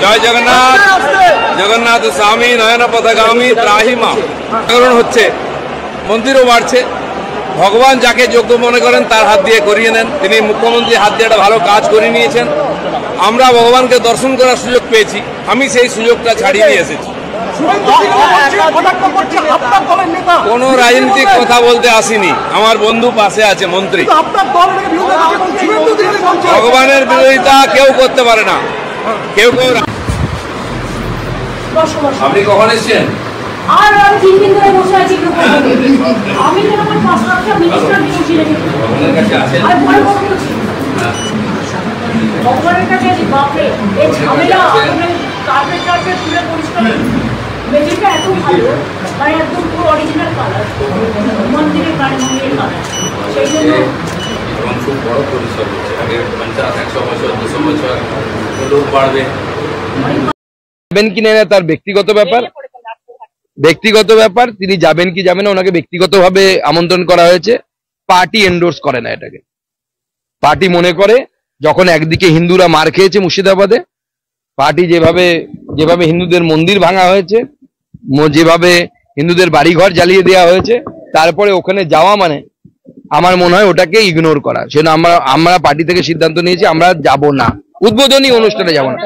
জয় জগন্নাথ। জগন্নাথ স্বামী নয়ন পথগামী ত্রাহি মা। জাগরণ হচ্ছে, মন্দিরও বাড়ছে। ভগবান যাকে যোগ্য মনে করেন তার হাত দিয়ে করিয়ে নেন। তিনি মুখ্যমন্ত্রী হাত দিয়ে একটা ভালো কাজ করে নিয়েছেন। আমরা ভগবানকে দর্শন করার সুযোগ পেয়েছি, আমি সেই সুযোগটা ছাড়িয়ে নিয়ে এসেছি। কোনো রাজনৈতিক কথা বলতে আসিনি, আমার বন্ধু পাশে আছে মন্ত্রী। ভগবানের বিরোধিতা কেউ করতে পারে না, কেউ কেউ। আপনি কখন এসছেন? আর 3 দিন ধরে বসে আছি। আমি তো আমার 5 লাখ মিনিস্টার বসে রেখেছি। ভগবানের কাছে আছেন? আর পরে বলছি ভগবানের কাছে বাপরে এই ঝামেলা মানে কার্পেট তুলে পরিষ্কার মেঝেটা এত ভালো, মানে একদম পুরো অরিজিনাল কালার, মন্দিরের মন্দিরের কালার। সেই জন্য খুব বড় পরিসর হচ্ছে। আগে 50-100 বছর 200 বছর লোক বাড়বে। যাবেন কি না তার ব্যক্তিগত ব্যাপার, তিনি যাবেন কি যাবেন না, ওনাকে ব্যক্তিগতভাবে আমন্ত্রণ করা হয়েছে। পার্টি এন্ডোর্স করে না এটাকে। পার্টি মনে করে যখন একদিকে হিন্দুরা মার খেয়েছে মুর্শিদাবাদে, পার্টি যেভাবে হিন্দুদের মন্দির ভাঙা হয়েছে, যেভাবে হিন্দুদের বাড়িঘর জ্বালিয়ে দেওয়া হয়েছে, তারপরে ওখানে যাওয়া মানে আমার মনে হয় ওটাকে ইগনোর করা। সেজন্য আমরা পার্টি থেকে সিদ্ধান্ত নিয়েছি আমরা যাব না, উদ্বোধনী অনুষ্ঠানে যাব না।